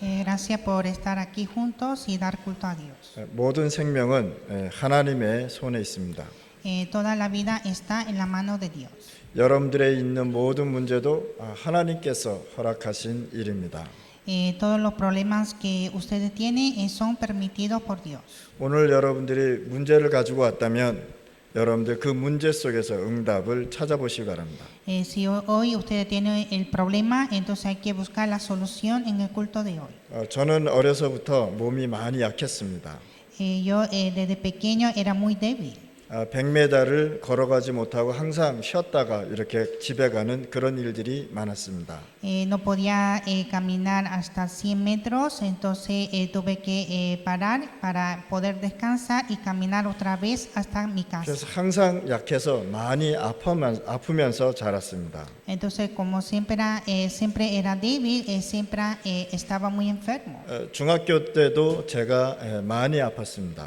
Gracias por estar aquí juntos y dar culto a Dios. 모든 생명은 하나님의 손에 있습니다. Toda la vida está en la mano de Dios. 여러분들의 있는 모든 문제도 하나님께서 허락하신 일입니다. Todos los problemas que ustedes tienen son permitidos por Dios. 오늘 여러분들이 문제를 가지고 왔다면 여러분들 그 문제 속에서 응답을 찾아보시기 바랍니다. Si hoy ustedes tienen el problema, entonces hay que buscar la solución en el culto de hoy. 저는 어려서부터 몸이 많이 약했습니다. Yo desde pequeño era muy débil. 100m를 걸어가지 못하고 항상 쉬었다가 이렇게 집에 가는 그런 일들이 많았습니다. No podía caminar hasta 100 metros, entonces tuve que parar para poder descansar y caminar otra vez hasta mi casa. 그래서 항상 약해서 많이 아프면서 자랐습니다. Entonces, como siempre era débil, siempre estaba muy enfermo. 중학교 때도 제가 많이 아팠습니다.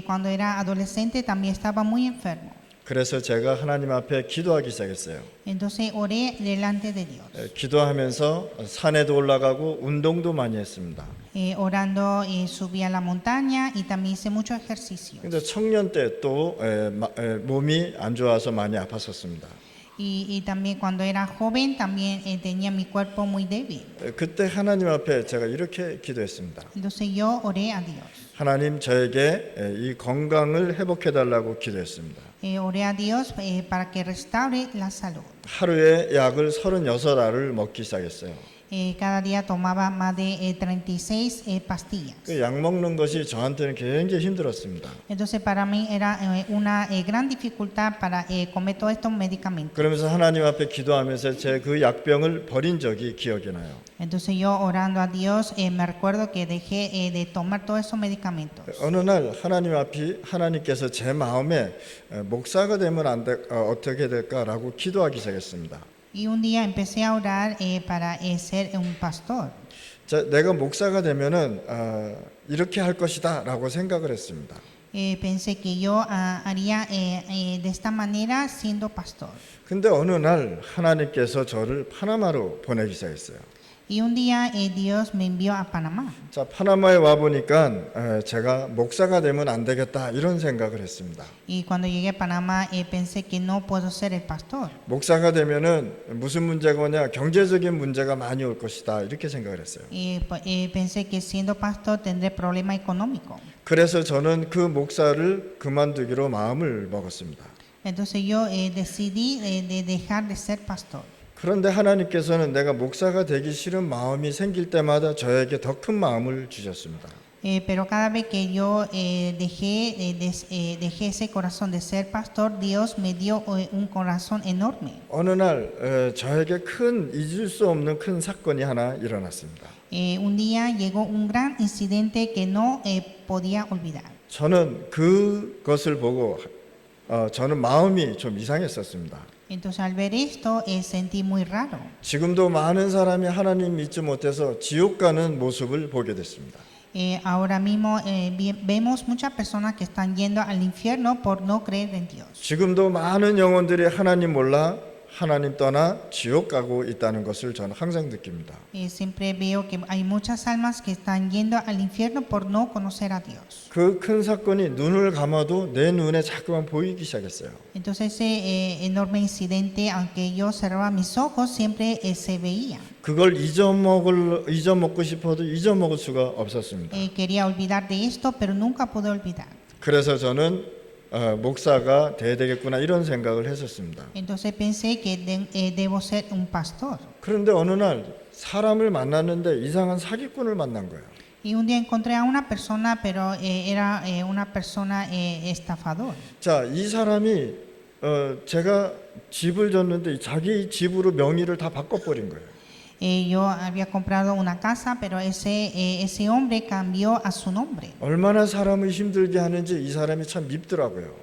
Cuando era adolescente también estaba muy enfermo. 그래서 제가 하나님 앞에 기도하기 시작했어요. Entonces oré delante de Dios. 기도하면서 산에도 올라가고 운동도 많이 했습니다. Orando subí a la montaña y también hice mucho ejercicio. 근데 청년 때 또 몸이 안 좋아서 많이 아팠었습니다. Y también cuando era joven también tenía mi cuerpo muy débil. 그때 하나님 앞에 제가 이렇게 기도했습니다. Entonces yo oré a Dios. 하나님 저에게 이 건강을 회복해 달라고 기도했습니다. Oré a Dios para que restaure la salud. 하루에 약을 36알을 먹기 시작했어요. Cada día tomaba más de 36 pastillas. 그 약 먹는 것이 저한테는 굉장히 힘들었습니다. Entonces para mí era una gran dificultad para comer todos estos medicamentos. 그러면서 하나님 앞에 기도하면서 제 그 약병을 버린 적이 기억이 나요. Entonces yo orando a Dios me recuerdo que dejé de tomar todos esos medicamentos. 어느 날 하나님께서 제 마음에 목사가 되면 어떻게 될까라고 기도하기 시작했습니다. Y un día empecé a orar para ser un pastor. 내가 목사가 되면은 이렇게 할 것이다라고 생각을 했습니다. Pensé que yo haría de esta manera siendo pastor. 근데 어느 날 하나님께서 저를 파나마로 보내기 시작했어요. Y un día Dios me envió a Panamá. 자, 파나마에 와 보니까 제가 목사가 되면 안 되겠다 이런 생각을 했습니다. Y cuando llegué a Panamá pensé que no puedo ser el pastor. 목사가 되면은 무슨 문제가 오냐? 경제적인 문제가 많이 올 것이다 이렇게 생각을 했어요. Pensé que siendo pastor tendré problema económico. 그래서 저는 그 목사를 그만두기로 마음을 먹었습니다. Entonces yo decidí de dejar de ser pastor. 그런데 하나님께서는 내가 목사가 되기 싫은 마음이 생길 때마다 저에게 더 큰 마음을 주셨습니다. Pero cada vez que yo dejé ese corazón de ser pastor, Dios me dio un corazón enorme. 어느 날 저에게 잊을 수 없는 큰 사건이 하나 일어났습니다. Un día llegó un gran incidente que no podía olvidar. 저는 그것을 보고 저는 마음이 좀 이상했었습니다. Entonces al ver esto sentí muy raro. 지금도 많은 사람이 하나님 믿지 못해서 지옥 가는 모습을 보게 됐습니다. Ahora mismo vemos muchas personas que están yendo al infierno por no creer en Dios. 지금도 많은 영혼들이 하나님 몰라 하나님 떠나 지옥 가고 있다는 것을 저는 항상 느낍니다. Siempre veo que hay muchas almas que están yendo al infierno por no conocer a Dios. 그 큰 사건이 눈을 감아도 내 눈에 자꾸만 보이기 시작했어요. Entonces ese enorme incidente, aunque yo cerraba mis ojos, siempre se veía. 그걸 잊어먹고 싶어도 잊어먹을 수가 없었습니다. Quería olvidar de esto, pero nunca pude olvidar. 그래서 저는 목사가 돼야 되겠구나 이런 생각을 했었습니다. Entonces pensé que debo ser un pastor. 그런데 어느 날 사람을 만났는데 이상한 사기꾼을 만난 거예요. Y un día encontré a una persona, pero era una persona estafador. 자, 이 사람이 제가 집을 줬는데 자기 집으로 명의를 다 바꿔버린 거예요. Yo había comprado una casa, pero ese hombre cambió a su nombre. 얼마나 사람을 힘들게 하는지 이 사람이 참 밉더라고요.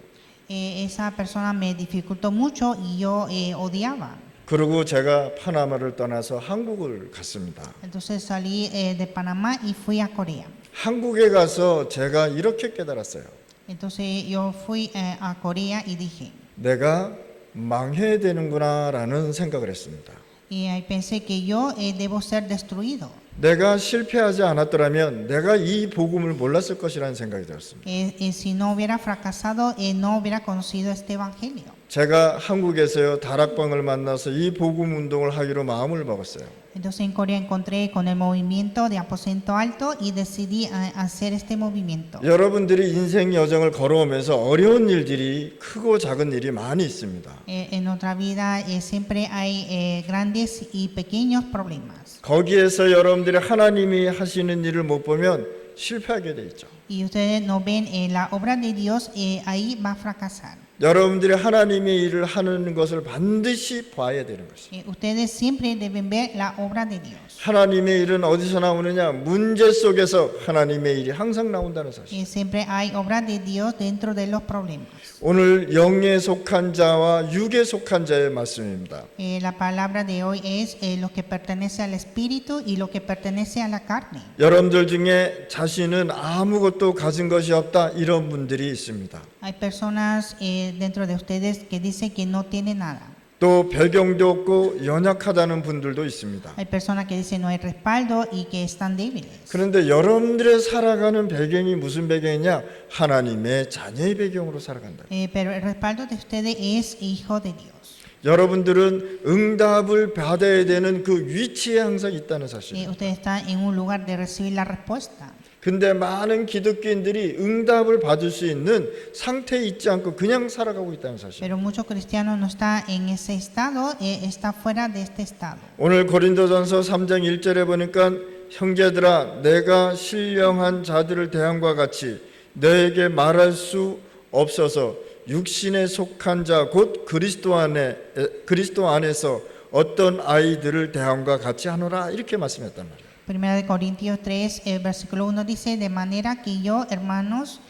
Esa persona me dificultó mucho y yo odiaba. 그리고 제가 파나마를 떠나서 한국을 갔습니다. Entonces salí de Panamá y fui a Corea. 한국에 가서 제가 이렇게 깨달았어요. Entonces yo fui a Corea y dije, 내가 망해야 되는구나라는 생각을 했습니다. Y pensé que yo debo ser destruido. 내가 실패하지 않았더라면 내가 이 복음을 몰랐을 것이라는 생각이 들었습니다. Si no hubiera fracasado, no hubiera conocido este evangelio. 제가 한국에서요 다락방을 만나서 이 복음 운동을 하기로 마음을 먹었어요. Entonces en Corea encontré con el movimiento de Aposento Alto y decidí hacer este movimiento. 여러분들이 인생 여정을 걸어오면서 어려운 일들이 크고 작은 일이 많이 있습니다. En nuestra vida siempre hay grandes y pequeños problemas. 거기에서 여러분들이 하나님이 하시는 일을 못 보면 실패하게 돼 있죠. Y ustedes no ven la obra de Dios, ahí va a fracasar. 여러분들이 하나님의 일을 하는 것을 반드시 봐야 되는 것입니다. Ustedes siempre deben ver la obra de Dios. 하나님의 일은 어디서 나오느냐? 문제 속에서 하나님의 일이 항상 나온다는 사실. Siempre hay obra de Dios dentro de los problemas. 오늘 영에 속한 자와 육에 속한 자의 말씀입니다. La palabra de hoy es lo que pertenece al espíritu y lo que pertenece a la carne. 여러분들 중에 자신은 아무것도 가진 것이 없다 이런 분들이 있습니다. Hay personas dentro de ustedes que dicen que no tienen nada. 또 배경도 없고 연약하다는 분들도 있습니다. Hay personas que dicen no hay respaldo y que están débiles. 그런데 여러분들의 살아가는 배경이 무슨 배경이냐? 하나님의 자녀의 배경으로 살아간다. Pero el respaldo de ustedes es hijo de Dios. 여러분들은 응답을 받아야 되는 그 위치에 항상 있다는 사실입니다. Usted está en un lugar de recibir la respuesta. 근데 많은 기독교인들이 응답을 받을 수 있는 상태에 있지 않고 그냥 살아가고 있다는 사실. Pero muchos cristianos no están en ese estado, está fuera de este estado. 오늘 고린도전서 3장 1절에 보니까 형제들아 내가 신령한 자들을 대함과 같이 너에게 말할 수 없어서 육신에 속한 자 곧 그리스도 안에서 어떤 아이들을 대함과 같이 하노라 이렇게 말씀했단 말이에요. Primera de Corintios 3, versículo 1 dice, de manera que yo, hermanos,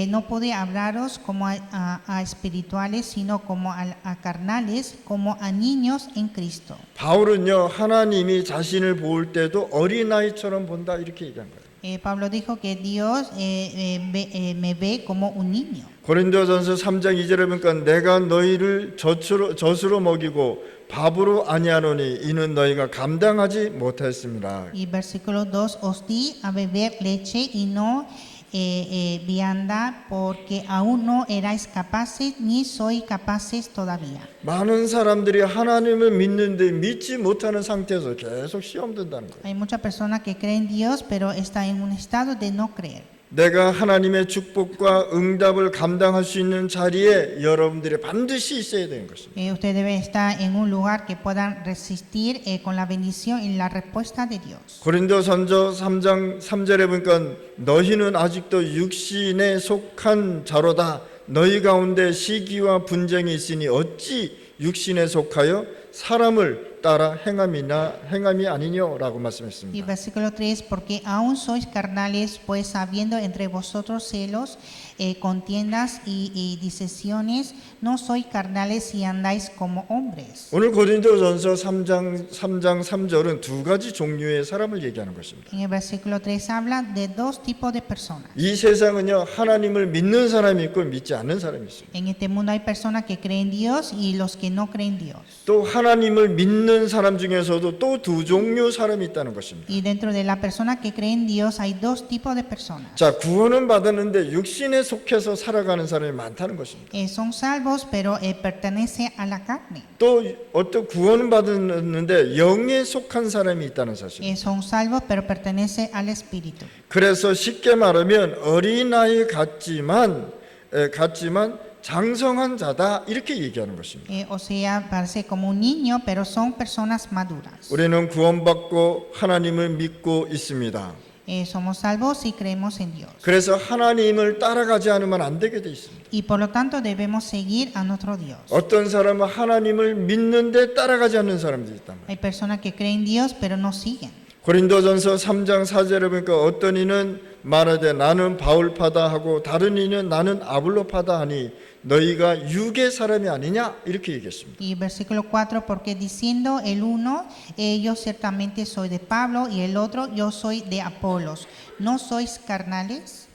no pude hablaros como a espirituales, sino como a carnales, como a niños en Cristo. 바울은요 하나님이 자신을 볼 때도 어린아이처럼 본다 이렇게 얘기한 거예요. Pablo dijo que Dios me ve como un niño. 고린도전서 3장 2절에 보니까 내가 너희를 젖으로 먹이고 밥으로 아니하노니 이는 너희가 감당하지 못하였습니다. Y versículo 2, os di a beber leche y no vianda, porque aún no erais capaces ni sois capaces todavía. 많은 사람들이 하나님을 믿는데 믿지 못하는 상태에서 계속 시험 든다는 거예요. Hay muchas personas que creen en Dios, pero están en un estado de no creer. 내가 하나님의 축복과 응답을 감당할 수 있는 자리에 여러분들이 반드시 있어야 되는 것입니다. Usted debe estar en un lugar que puedan resistir con la bendición y la respuesta de Dios. 고린도전서 3장 3절에 보니까 너희는 아직도 육신에 속한 자로다. 너희 가운데 시기와 분쟁이 있으니 어찌 육신에 속하여 사람을 따라 행함이 아니뇨라고 Y 말씀했습니다. versículo 3, porque aún sois carnales, pues habiendo entre vosotros celos, contiendas y disensiones, no sois carnales y andáis como hombres. 오늘 고린도전서 3장 3절은 두 가지 종류의 사람을 얘기하는 것입니다. En el versículo 3 habla de dos tipos de personas. 이 세상은요 하나님을 믿는 사람이 있고 믿지 않는 사람이 있습니다. En este mundo hay personas que creen en Dios y los que no creen en Dios. 또 하나님을 믿는 사람 중에서도 또 두 종류 사람이 있다는 것입니다. Y dentro de la persona que cree en Dios hay dos tipos de personas. 자, 구원은 받았는데 육신에 속해서 살아가는 사람이 많다는 것입니다. Son salvos, pero pertenece a la carne. 또 어떤 구원은 받았는데 영에 속한 사람이 있다는 사실. Son salvos, pero pertenece al espíritu. 그래서 쉽게 말하면 어린아이 같지만 장성한 자다 이렇게 얘기하는 것입니다. O sea, parece como un niño, pero son personas maduras. 우리는 구원받고 하나님을 믿고 있습니다. Somos salvos y creemos en Dios. 그래서 하나님을 따라가지 않으면 안 되게 돼 있습니다. Y por lo tanto debemos seguir a nuestro Dios. 어떤 사람은 하나님을 믿는데 따라가지 않는 사람들이 있단 말이에요. Hay personas que creen en Dios, pero no siguen. 고린도전서 3장 4절에 보니까 어떤 이는 말하되 나는 바울파다 하고 다른 이는 나는 아볼로파다 하니 너희가 육의 사람이 아니냐 이렇게 얘기했습니다. Y versículo 4, porque diciendo el uno, yo ciertamente soy de Pablo, y el otro, yo soy de Apolos. ¿No sois carnales?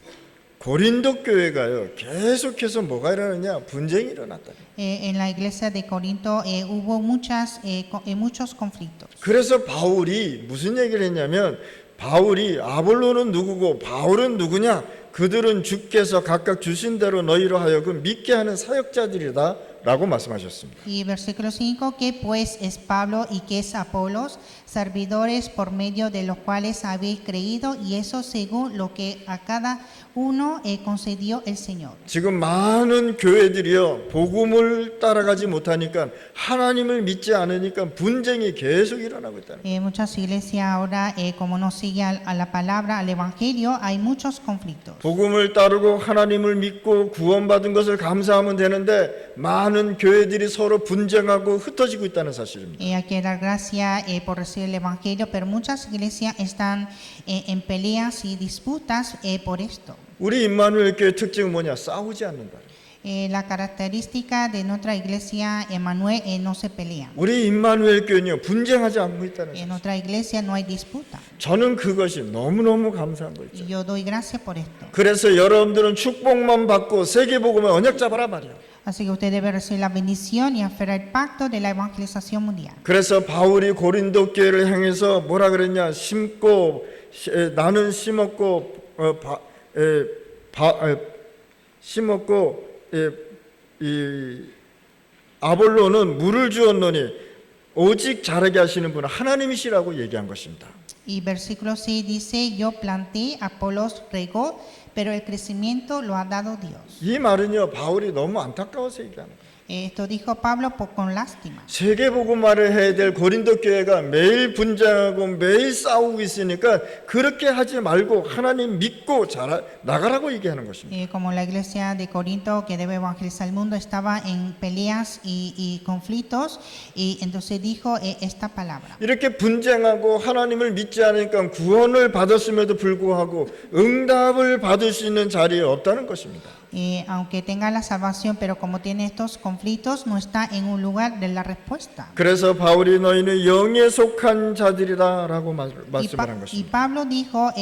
고린도 교회가요 계속해서 뭐가 일어나냐 분쟁이 일어났다. En la iglesia de Corinto hubo muchos conflictos. 그래서 바울이 무슨 얘기를 했냐면 바울이 아볼로는 누구고 바울은 누구냐? 그들은 주께서 각각 주신 대로 너희로 하여금 믿게 하는 사역자들이다 라고 말씀하셨습니다. Y versículo 5, que pues es Pablo y que es Apolos, servidores por medio de los cuales habéis creído, y eso según lo que a cada uno concedió el Señor. 지금 많은 교회들이요 복음을 따라가지 못하니까 하나님을 믿지 않으니까 분쟁이 계속 일어나고 있다는 거예요. Muchas iglesias ahora, como no siguen a la palabra, al evangelio, hay muchos conflictos. 복음을 따르고 하나님을 믿고 구원받은 것을 감사하면 되는데 많은 교회들이 서로 분쟁하고 흩어지고 있다는 사실입니다. Hay que dar gracias por recibir el evangelio, pero muchas iglesias están en peleas y disputas por esto. 우리 임마누엘 교회 특징은 뭐냐? 싸우지 않는다. La característica de nuestra iglesia, Emmanuel, no se pelea. 우리 임마누엘 교회는요 분쟁하지 않고 있다는 En 사실. nuestra iglesia no hay disputa. 저는 그것이 너무너무 감사한 거죠. Y yo doy gracias por esto. 그래서 여러분들은 축복만 받고 세계복음의 언약 잡아라 말이야. Así que usted debe recibir la bendición y aferrar el pacto de la evangelización mundial. 그래서 바울이 고린도 교회를 향해서 뭐라 그랬냐? 나는 심었고 심었고 이 아볼로는 물을 주었노니 오직 자라게 하시는 분은 하나님이시라고 얘기한 것입니다. Y versículo 6 dice, yo planté, Apolos regó, pero el crecimiento lo ha dado Dios. 이 말은요 바울이 너무 안타까워서 얘기하는 거예요. Esto dijo Pablo con lástima. 세계복음화를 해야 될 고린도 교회가 매일 분쟁하고 매일 싸우고 있으니까 그렇게 하지 말고 하나님 믿고 나가라고 얘기하는 것입니다. Como la iglesia de Corinto que debe evangelizar el mundo estaba en peleas y conflictos, y entonces dijo esta palabra. 이렇게 분쟁하고 하나님을 믿지 않으니까 구원을 받았음에도 불구하고 응답을 받을 수 있는 자리에 없다는 것입니다. Aunque tenga la salvación, pero como tiene estos conflictos, no está en un lugar de la respuesta. 그래서 바울이 너희는 영에 속한 자들이다라고 말씀을 한 Y 것입니다. Pablo dijo,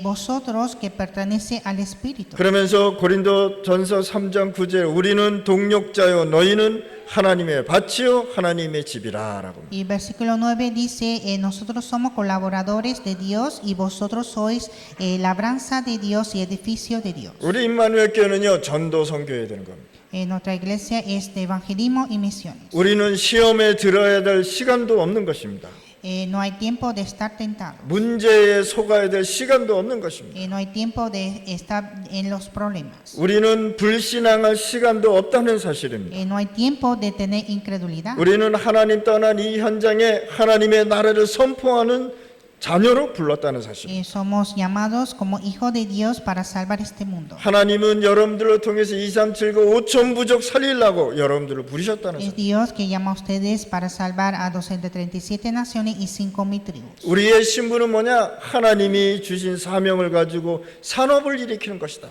vosotros que pertenece al Espíritu. 그러면서 고린도전서 3장 9절 우리는 동력자요 너희는 하나님의 밭이요 하나님의 집이라라고. Y versículo 9 dice, nosotros somos colaboradores de Dios y vosotros sois labranza de Dios y edificio de Dios. 우리 임마누엘 교회는요 전도 선교해야 되는 겁니다. Nuestra iglesia es de evangelismo y misiones. 우리는 시험에 들어야 될 시간도 없는 것입니다. No hay tiempo de estar tentado. 문제에 속아야 될 시간도 없는 것입니다. No hay tiempo de estar en los problemas. 우리는 불신앙할 시간도 없다는 사실입니다. No hay tiempo de tener incredulidad. 우리는 하나님 떠난 이 현장에 하나님의 나라를 선포하는 자녀로 불렀다는 사실입니다. Somos llamados como hijos de Dios para salvar este mundo. 하나님은 여러분들을 통해서 2, 3, 7, 9, 5천 부족 살리려고 여러분들을 부르셨다는 Es 사실. Dios que llama a ustedes para salvar a 237 naciones y 5,000 tribus. 우리의 신분은 뭐냐? 하나님이 주신 사명을 가지고 산업을 일으키는 것이다.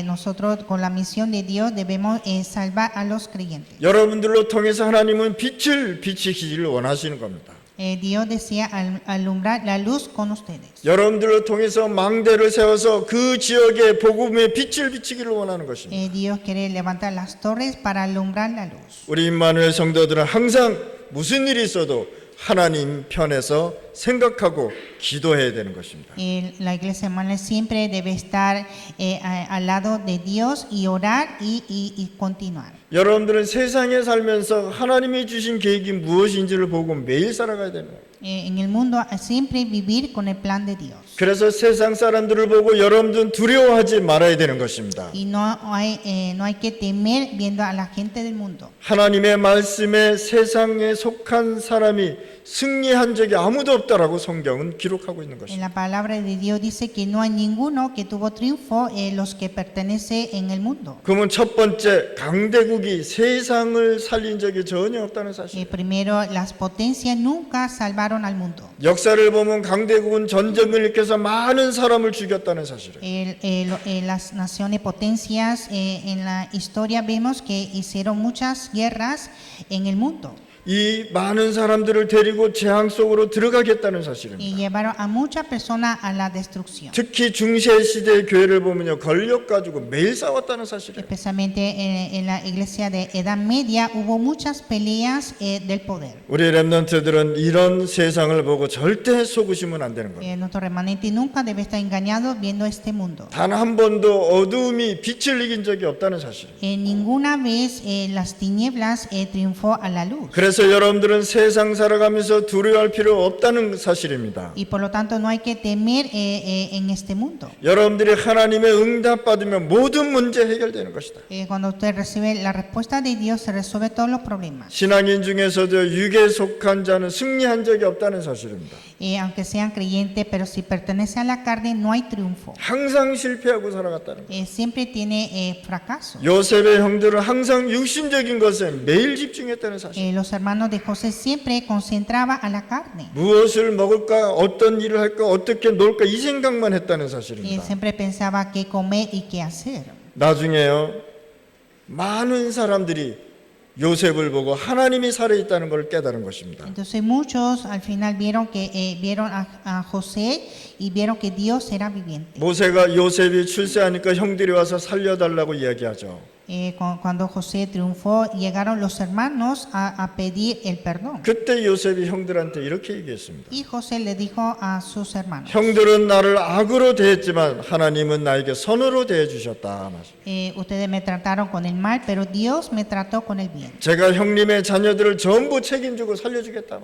Nosotros con la misión de Dios debemos salvar a los creyentes. 여러분들로 통해서 하나님은 빛을 비치기를 원하시는 겁니다. Dios desea alumbrar la luz con ustedes. 여러분들을 통해서 망대를 세워서 그 지역에 복음의 빛을 비치기를 원하는 것입니다. Dios quiere levantar las torres para alumbrar la luz. 우리 임마누엘 성도들은 항상 무슨 일이 있어도 하나님 편에서 생각하고 기도해야 되는 것입니다. La iglesia Emmanuel siempre debe estar al lado de Dios y orar y continuar. 여러분들은 세상에 살면서 하나님이 주신 계획이 무엇인지를 보고 매일 살아가야 되는 거예요. En el mundo siempre vivir con el plan de Dios. 그래서 세상 사람들을 보고 여러분들은 두려워하지 말아야 되는 것입니다. Y no hay que temer viendo a la gente del mundo. 하나님의 말씀에 세상에 속한 사람이 승리한 적이 아무도 없다라고 성경은 기록하고 있는 En 것입니다. la palabra de Dios dice que no hay ninguno que tuvo triunfo los que pertenece en el mundo. 그러면 첫 번째 강대국이 세상을 살린 적이 전혀 없다는 사실. Primero, las potencias nunca salvaron al mundo. 역사를 보면 강대국은 전쟁을 일으켜서 많은 사람을 죽였다는 사실이에요. Las naciones potencias en la historia vemos que hicieron muchas guerras en el mundo. 이 많은 사람들을 데리고 재앙 속으로 들어가겠다는 y 사실입니다. llevaron a muchas personas a la destrucción. 특히 중세 시대의 교회를 보면요, 권력 가지고 매일 싸웠다는 사실이에요. Especialmente en la iglesia de Edad Media hubo muchas peleas del poder. 우리 렘넌트들은 이런 세상을 보고 절대 속으시면 안 되는 겁니다. Nuestro remanente nunca debe estar engañado viendo este mundo. 단 한 번도 어두움이 빛을 이긴 적이 없다는 사실이에요. Ninguna vez las tinieblas triunfó a la luz. 그래서 여러분들은 세상 살아가면서 두려워할 필요 없다는 사실입니다. Y por lo tanto no hay que temer en este mundo. 여러분들이 하나님의 응답 받으면 모든 문제 해결되는 것이다. Cuando usted recibe la respuesta de Dios se resuelve todos los problemas. 신앙인 중에서도 육에 속한 자는 승리한 적이 없다는 사실입니다. Aunque sean creyentes, pero si pertenece a la carne no hay triunfo. 항상 실패하고 살아갔다는 거예요. Siempre tiene fracaso. 요셉의 형들은 항상 육신적인 것에 매일 집중했다는 사실. Los hermanos de José siempre concentraba a la carne. 무엇을 먹을까, 어떤 일을 할까, 어떻게 놀까 이 생각만 했다는 사실입니다. Siempre pensaba qué comer y qué hacer. 나중에요, 많은 사람들이 요셉을 보고 하나님이 살아있다는 걸 깨달은 것입니다. Entonces muchos al final vieron a José y vieron que Dios era viviente. 모세가 요셉이 출세하니까 형들이 와서 살려달라고 이야기하죠. Cuando José triunfó, llegaron los hermanos a pedir el perdón. 그때 요셉이 형들한테 이렇게 얘기했습니다. Y José le dijo a sus hermanos, 형들은 나를 악으로 대했지만 하나님은 나에게 선으로 대해주셨다. ustedes me trataron con el mal, pero Dios me trató con el bien. 제가 형님의 자녀들을 전부 책임지고 살려주겠다.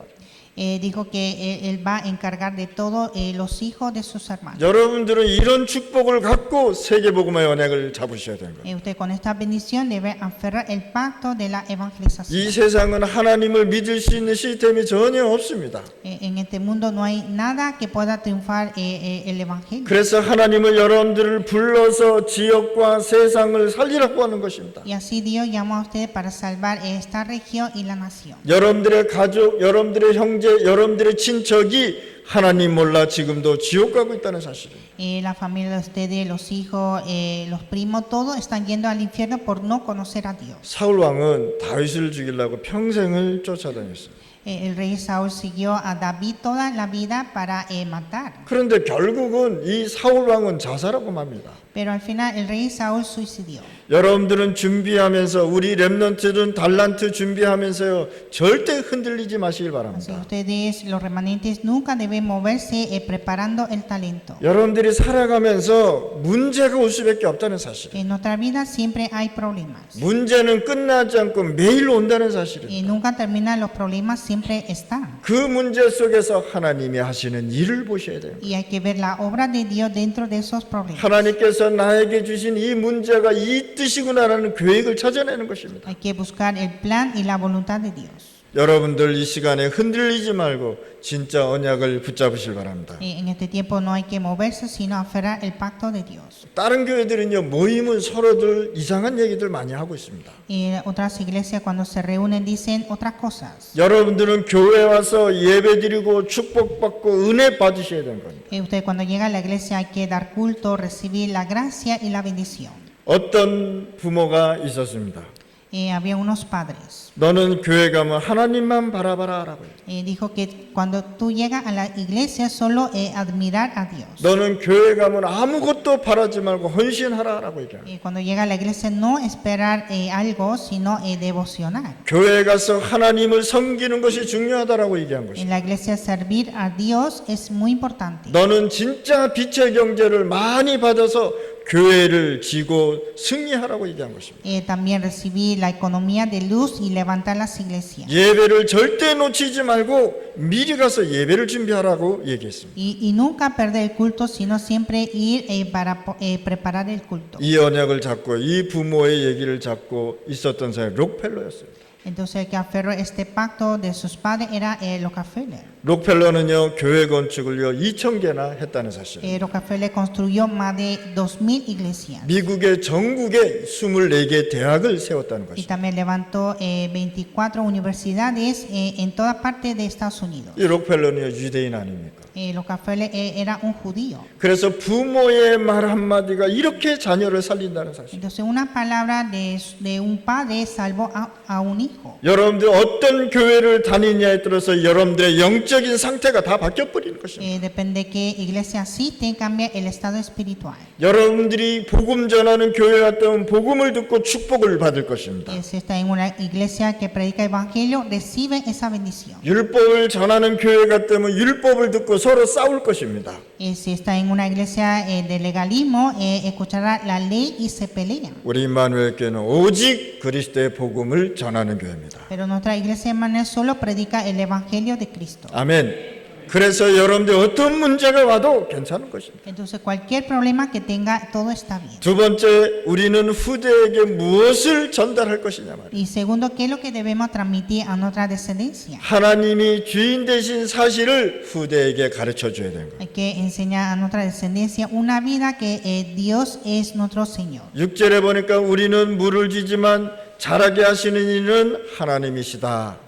Dijo que él va a encargar de todos los hijos de sus hermanos. 여러분들은 이런 축복을 갖고 세계복음의 언약을 잡으셔야 되는 거예요. Usted con esta bendición debe aferrar el pacto de la evangelización. 이 세상은 하나님을 믿을 수 있는 시스템이 전혀 없습니다. En este mundo no hay nada que pueda triunfar el evangelio. 그래서 하나님을 여러분들을 불러서 지역과 세상을 살리라고 하는 것입니다. Y así Dios llamó a ustedes para salvar esta región y la nación. 여러분들의 가족, 여러분들의 형제, 여러분들의 친척이 하나님 몰라 지금도 지옥 가고 있다는 사실입니다. La familia de ustedes, los hijos, los primos, todos están yendo al infierno por no conocer a Dios. 사울 왕은 다윗을 죽이려고 평생을 쫓아다녔어요. El rey Saúl siguió a David toda la vida para matar. 그런데 결국은 이 사울 왕은 자살하고 맙니다. Pero al final el rey Saúl suicidió. 여러분들은 준비하면서 우리 렘넌트들은 달란트 준비하면서요 절대 흔들리지 마시길 Así 바랍니다. ustedes, los remanentes, nunca deben moverse preparando el talento. 여러분들이 살아가면서 문제가 올 수밖에 없다는 사실. En nuestra vida siempre hay problemas. 문제는 끝나지 않고 매일 온다는 사실입니다. Y nunca terminan los problemas, siempre están. 그 문제 속에서 하나님이 하시는 일을 보셔야 돼요. Y hay que ver la obra de Dios dentro de esos problemas. 하나님께서 나에게 주신 이 문제가 이 뜻이구나라는 계획을 찾아내는 것입니다. Hay que buscar el plan y la voluntad de Dios. 여러분들 이 시간에 흔들리지 말고 진짜 언약을 붙잡으실 바랍니다. En este tiempo no hay que moverse, sino aferrar el pacto de Dios. 다른 교회들은요 모임은 서로들 이상한 얘기들 많이 하고 있습니다. Y otras iglesias cuando se reúnen dicen otras cosas. 여러분들은 교회 와서 예배드리고 축복받고 은혜 받으셔야 되는 겁니다. Usted cuando llega a la iglesia hay que dar culto, recibir la gracia y la bendición. 어떤 부모가 있었습니다. Había unos padres. 너는 교회 가면 하나님만 바라봐라 라고 해요. Dijo que cuando tú llegas a la iglesia solo admirar a Dios. 너는 교회 가면 아무것도 바라지 말고 헌신하라 라고 얘기해요. Cuando llega a la iglesia no esperar algo, sino devocionar. 교회에 가서 하나님을 섬기는 것이 중요하다라고 얘기한 En 것입니다. la iglesia servir a Dios es muy importante. 너는 진짜 빛의 경제를 많이 받아서 교회를 지고 승리하라고 얘기한 것입니다. También recibir la economía de luz y levantar las iglesias. 예배를 절대 놓치지 말고 미리 가서 예배를 준비하라고 얘기했습니다. Y nunca perder el culto, sino siempre ir para preparar el culto. 이 언약을 잡고 이 부모의 얘기를 잡고 있었던 사람이 록펠러였습니다. Entonces el que aferró este pacto de sus padres era Rockefeller. 록펠러는요 교회 건축을요 2,000개나 했다는 사실. Rockefeller construyó más de 2,000 iglesias. 미국의 전국에 24개 대학을 세웠다는 Y 것입니다. también levantó 24 universidades en toda parte de Estados Unidos. 이 록펠러는요 유대인 아닙니까? Rockefeller era un judío. 그래서 부모의 말 한마디가 이렇게 자녀를 살린다는 사실. Entonces una palabra de un padre salvó a un hijo. Hijo. 여러분들 어떤 교회를 다니냐에 따라서 여러분들의 영적인 상태가 다 바뀌어버리는 것입니다. Depende de qué iglesia asiste, cambia el estado espiritual. 여러분들이 복음 전하는 교회 갔다면 복음을 듣고 축복을 받을 것입니다. Si está en una iglesia que predica evangelio, recibe esa bendición. 율법을 전하는 교회 갔다면 율법을 듣고 서로 싸울 것입니다. Si está en una iglesia de legalismo, escuchará la ley y se pelean. 우리 임마누엘 교회는 오직 그리스도의 복음을 전하는 교회입니다. Pero nuestra iglesia Emmanuel solo predica el evangelio de Cristo. 아멘. 그래서 여러분들 어떤 문제가 와도 괜찮은 것입니다. Entonces cualquier problema que tenga, todo está bien. 두 번째, 우리는 후대에게 무엇을 전달할 것이냐 말이에요. Y segundo, ¿qué es lo que debemos transmitir a nuestra descendencia? 하나님이 주인 되신 사실을 후대에게 가르쳐 줘야 되는 거예요. Hay que enseñar a nuestra descendencia una vida que Dios es nuestro Señor. 6절에 보니까 우리는 물을 주지만 자라게 하시는 이는 하나님이시다.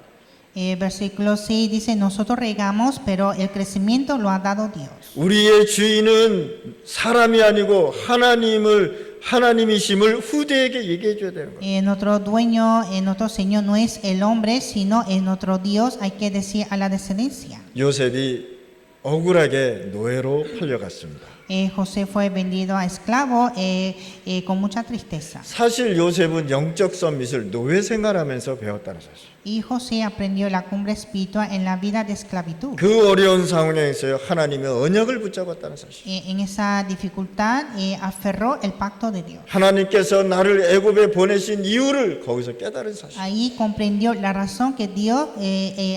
Versículo 6 dice, nosotros regamos, pero el crecimiento lo ha dado Dios. 우리의 주인은 사람이 아니고 하나님이심을 후대에게 얘기해 줘야 되는 거예요. Nuestro dueño, nuestro Señor no es el hombre, sino es nuestro Dios. Hay que decir a la descendencia. 요셉이 억울하게 노예로 팔려갔습니다. José fue vendido a esclavo con mucha tristeza. 사실 요셉은 영적 썸밋을 노예 생활하면서 배웠다는 사실. Y José aprendió la cumbre espiritual en la vida de esclavitud. 그 어려운 상황에서 하나님의 언약을 붙잡았다는 사실. En esa dificultad aferró el pacto de Dios. 하나님께서 나를 애굽에 보내신 이유를 거기서 깨달은 사실. Ahí comprendió la razón que Dios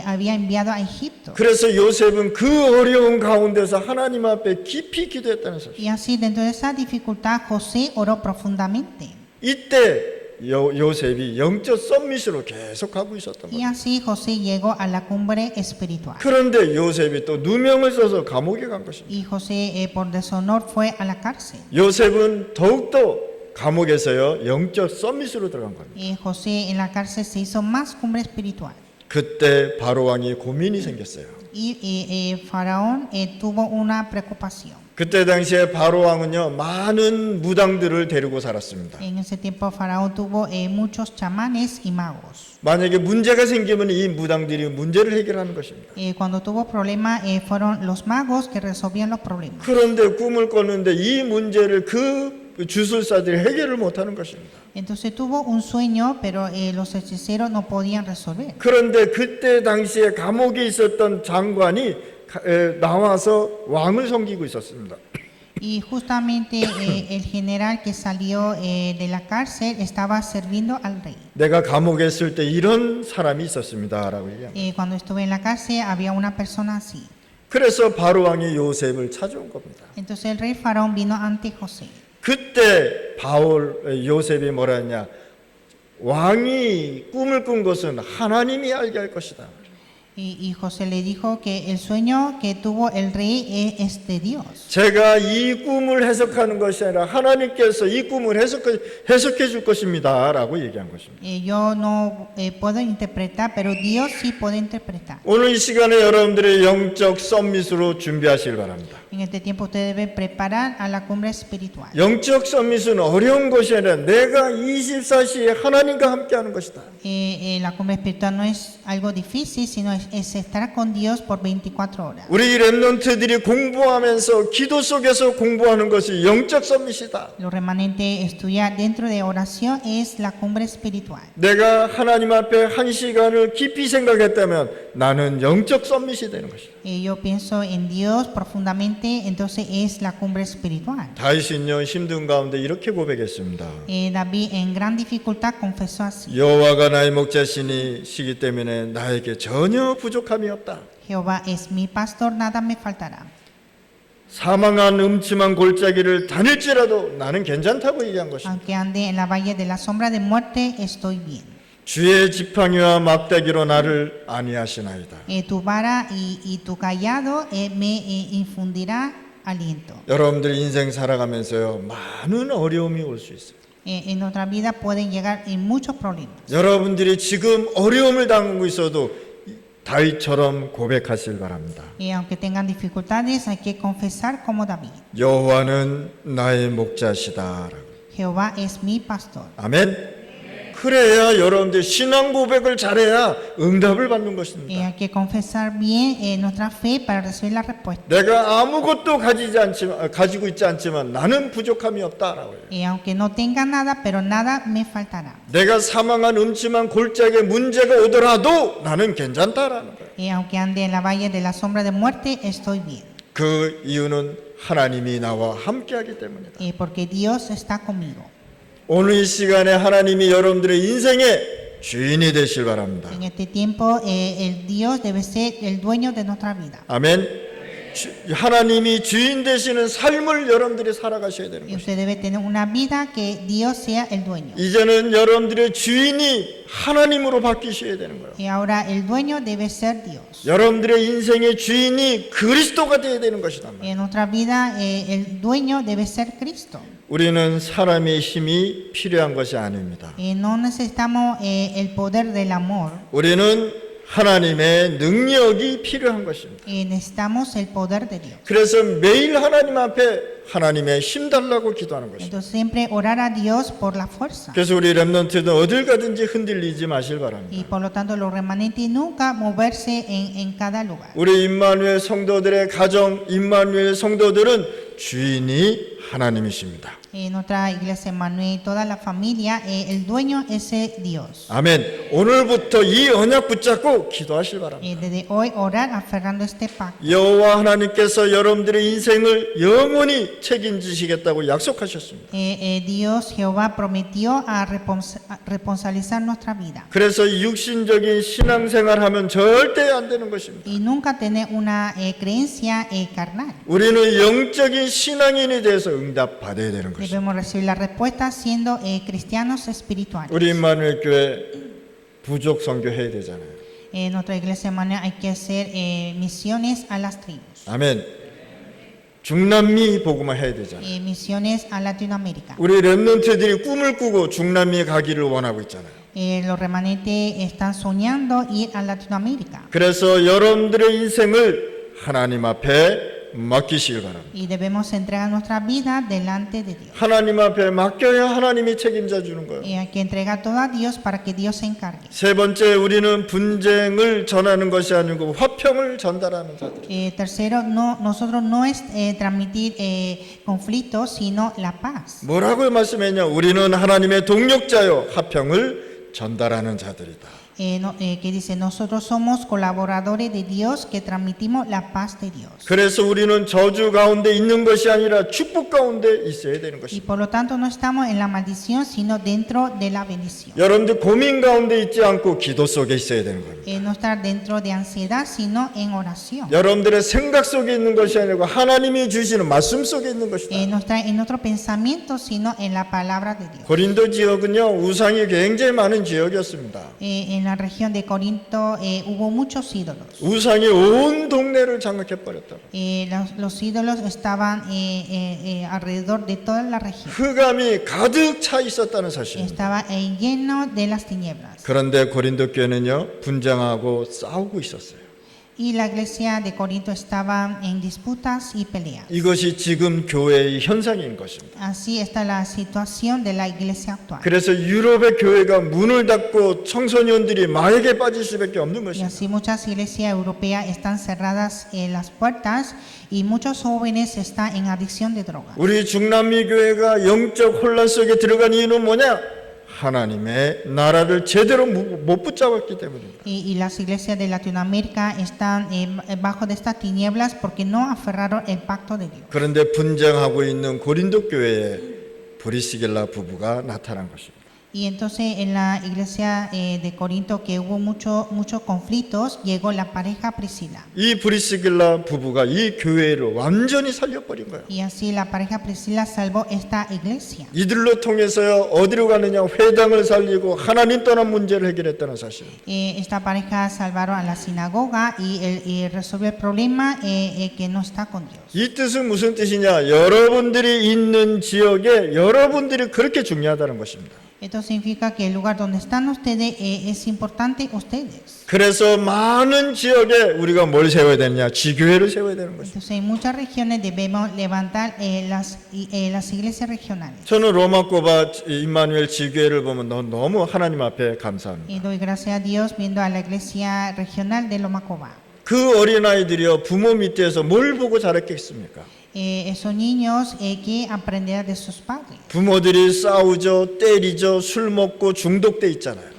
había enviado a Egipto. 그래서 요셉은 그 어려운 가운데서 하나님 앞에 깊이 기도했다는 사실. Y así dentro de esa dificultad José oró profundamente. 이때 요셉이 영적 썸밋으로 계속 가고 있었던 Y 거예요. así José llegó a la cumbre espiritual. 그런데 요셉이 또 누명을 써서 감옥에 간 것입니다. Y José por deshonor fue a la cárcel. 요셉은 더욱더 감옥에서요 영적 썸밋으로 들어간 겁니다. José en la cárcel se hizo más cumbre espiritual. 그때 바로 왕이 고민이 생겼어요. Y Faraón tuvo una preocupación. 그때 당시에 바로 왕은요 많은 무당들을 데리고 살았습니다. En ese tiempo Faraón tuvo muchos chamanes y magos. 만약에 문제가 생기면 이 무당들이 문제를 해결하는 것입니다. Cuando tuvo problemas fueron los magos que resolvían los problemas. 그런데 꿈을 꿨는데 이 문제를 그 주술사들이 해결을 못하는 것입니다. Entonces tuvo un sueño, pero los hechiceros no podían resolver. 그런데 그때 당시에 감옥에 있었던 장관이 나와서 왕을 섬기고 있었습니다. Y justamente el general que salió de la cárcel estaba sirviendo al rey. 내가 감옥에 있을 때 이런 사람이 있었습니다라고 얘기합니다. Cuando estuve en la cárcel había una persona así. 그래서 바로 왕이 요셉을 찾아온 겁니다. Entonces el rey Faraón vino ante José. 그때 요셉이 뭐라 했냐? 왕이 꿈을 꾼 것은 하나님이 알게 할 것이다. Y José le dijo que el sueño que tuvo el rey es de Dios. 제가 이 꿈을 해석하는 것이 아니라 하나님께서 이 꿈을 해석해 줄 것입니다라고 얘기한 것입니다. Yo no puedo interpretar, pero Dios sí puede interpretar. 오늘 이 시간에 여러분들의 영적 썸밋으로 준비하시길 바랍니다. En este tiempo usted debe preparar a la cumbre espiritual. 영적 썸밋은 어려운 것이 아니라 내가 24시에 하나님과 함께하는 것이다. La cumbre espiritual no es algo difícil, sino es estar con Dios por 24 horas. 우리 렘넌트들이 공부하면서 기도 속에서 공부하는 것이 영적 썸밋이다. Lo remanente estudiar dentro de oración es la cumbre espiritual. 내가 하나님 앞에 한 시간을 깊이 생각했다면 나는 영적 썸밋이 되는 것이다. Yo pienso en Dios profundamente, entonces es la cumbre espiritual. 다윗은요 힘든 가운데 이렇게 고백했습니다. David en gran dificultad confesó así. 여호와가 나의 목자시니 때문에 나에게 전혀 부족함이 없다. Jehová es mi pastor, nada me faltará. 사망한 음침한 골짜기를 다닐지라도 나는 괜찮다고 얘기한 것입니다. Aunque ande en la valle de la sombra de muerte, estoy bien. 주의 지팡이와 막대기로 나를 안위하시나이다. Tu vara y tu callado me infundirá aliento. 여러분들 인생 살아가면서요 많은 어려움이 올 수 있어요. En nuestra vida pueden llegar muchos problemas. 여러분들이 지금 어려움을 당하고 있어도 다윗처럼 고백하실 바랍니다. Aunque tengan dificultades, hay que confesar como David. 여호와는 나의 목자시다라고. Jehová es mi pastor. 아멘. 그래야 여러분들 신앙 고백을 잘해야 응답을 받는 것입니다. Hay que confesar bien nuestra fe para recibir la respuesta. 내가 아무것도 가지고 있지 않지만 나는 부족함이 없다라고 해요. Aunque no tenga nada, pero nada me faltará. 내가 사망한 음침한 골짜기에 문제가 오더라도 나는 괜찮다라는 거예요. Aunque ande en la valle de la sombra de muerte, estoy bien. 그 이유는 하나님이 나와 함께하기 때문이다. Porque Dios está conmigo. 오늘 이 시간에 하나님이 여러분들의 인생의 주인이 되실 바랍니다. En este tiempo, el Dios debe ser el dueño de nuestra vida. 아멘. 하나님이 주인 되시는 삶을 여러분들이 살아가셔야 되는 Y 것입니다. usted debe tener una vida que Dios sea el dueño. 이제는 여러분들의 주인이 하나님으로 바뀌셔야 되는 거예요. Y ahora el dueño debe ser Dios. 여러분들의 인생의 주인이 그리스도가 되어야 되는 것이다. En nuestra vida, el dueño debe ser Cristo. 우리는 사람의 힘이 필요한 것이 아닙니다. No necesitamos el poder del amor. 우리는 하나님의 능력이 필요한 것입니다. Necesitamos el poder de Dios. 그래서 매일 하나님 앞에 하나님의 힘 달라고 기도하는 것입니다. Entonces siempre orar a Dios por la fuerza. 그래서 우리 렘넌트는 어딜 가든지 흔들리지 마실 Y 바랍니다. por lo tanto los remanentes nunca moverse en cada lugar. 우리 임마누엘 성도들의 가정, 임마누엘 성도들은 주인이 하나님이십니다. Nuestra iglesia Emmanuel, toda la familia, el dueño es Dios. 아멘. 오늘부터 이 언약 붙잡고 기도하실 바랍니다. Desde hoy orar aferrando este pacto. 여호와 하나님께서 여러분들의 인생을 영원히 책임지시겠다고 약속하셨습니다. Dios Jehová prometió a responsabilizar nuestra vida. 그래서 육신적인 신앙생활하면 절대 안 되는 것입니다. Y nunca tener una creencia carnal. 우리는 영적인 신앙인에 대해서 응답 받아야 되는 것입니다. Debemos recibir la respuesta siendo cristianos espirituales. 우리 임마누엘 교회 부족 선교해야 되잖아요. Nuestra iglesia Emmanuel hay que hacer misiones a las tribus. 아멘. 중남미 복음화 해야 되잖아요. Misiones a Latinoamérica. 우리 렘넌트들이 꿈을 꾸고 중남미에 가기를 원하고 있잖아요. Los remanentes están soñando ir a Latinoamérica. 그래서 여러분들의 인생을 하나님 앞에 맡기시길 바랍니다. Y debemos entregar nuestra vida delante de Dios. 하나님 앞에 맡겨야 하나님이 책임져 주는 거예요. Hay que entregar todo a Dios para que Dios se encargue. 세 번째, 우리는 분쟁을 전하는 것이 아니고 화평을 전달하는 자들. Tercero, nosotros no es transmitir conflictos, sino la paz. 뭐라고 말씀했냐? 우리는 하나님의 동력자요 화평을 전달하는 자들이다. Que dice, nosotros somos colaboradores de Dios que transmitimos la paz de Dios. 그래서 우리는 저주 가운데 있는 것이 아니라 축복 가운데 있어야 되는 Y 것입니다. por lo tanto no estamos en la maldición, sino dentro de la bendición. 여러분들 고민 가운데 있지 않고 기도 속에 있어야 되는 겁니다. No estar dentro de ansiedad, sino en oración. 여러분들의 생각 속에 있는 것이 아니고 하나님이 주시는 말씀 속에 있는 것이다. No estar en nuestro pensamiento, sino en la palabra de Dios. 고린도 지역은요 우상이 굉장히 많은 지역이었습니다. En la región de Corinto hubo muchos ídolos. 우상이 온 동네를 장악해 버렸다. Los ídolos estaban alrededor de toda la región. 흑암이 가득 차 있었다는 사실입니다. Estaba lleno de las tinieblas. 그런데 고린도 교회는요 분쟁하고 싸우고 있었어요. Y la iglesia de Corinto estaba en disputas y peleas. 이것이 지금 교회의 현상인 것입니다. Así está la situación de la iglesia actual. 그래서 유럽의 교회가 문을 닫고 청소년들이 마약에 빠질 수밖에 없는 Y 것입니다. así muchas iglesias europeas están cerradas las puertas y muchos jóvenes están en adicción de drogas. 우리 중남미 교회가 영적 혼란 속에 들어간 이유는 뭐냐? 하나님의 나라를 제대로 못 붙잡았기 때문입니다. Y las iglesias de Latinoamérica están bajo de estas tinieblas porque no aferraron el pacto de Dios. 그런데 분쟁하고 있는 고린도 교회에 브리스길라 부부가 나타난 것입니다. Y entonces en la iglesia de Corinto que hubo muchos conflictos, llegó la pareja Priscila. 이 브리스길라 부부가 이 교회를 완전히 살려버린 거예요. Y así la pareja Priscila salvó esta iglesia. 이들로 통해서요 어디로 가느냐 회당을 살리고 하나님 떠난 문제를 해결했다는 사실. Esta pareja salvaron a la sinagoga y resolvió el problema que no está con Dios. 이 뜻은 무슨 뜻이냐? 여러분들이 있는 지역에 여러분들이 그렇게 중요하다는 것입니다. Esto significa que el lugar donde están ustedes es importante ustedes. 그래서 많은 지역에 우리가 뭘 세워야 되느냐? 지교회를 세워야 되는 것입니다. Entonces en muchas regiones debemos levantar las iglesias regionales. 저는 로마꼬바 임마누엘 지교회를 보면 너무 하나님 앞에 감사합니다. Y doy gracias a Dios viendo a la iglesia regional de Lomacoba. 그 어린아이들이요 부모 밑에서 뭘 보고 자랐겠습니까? Esos niños que aprenderán de sus padres. 부모들이 싸우죠, 때리죠, 술 먹고 중독돼 있잖아요.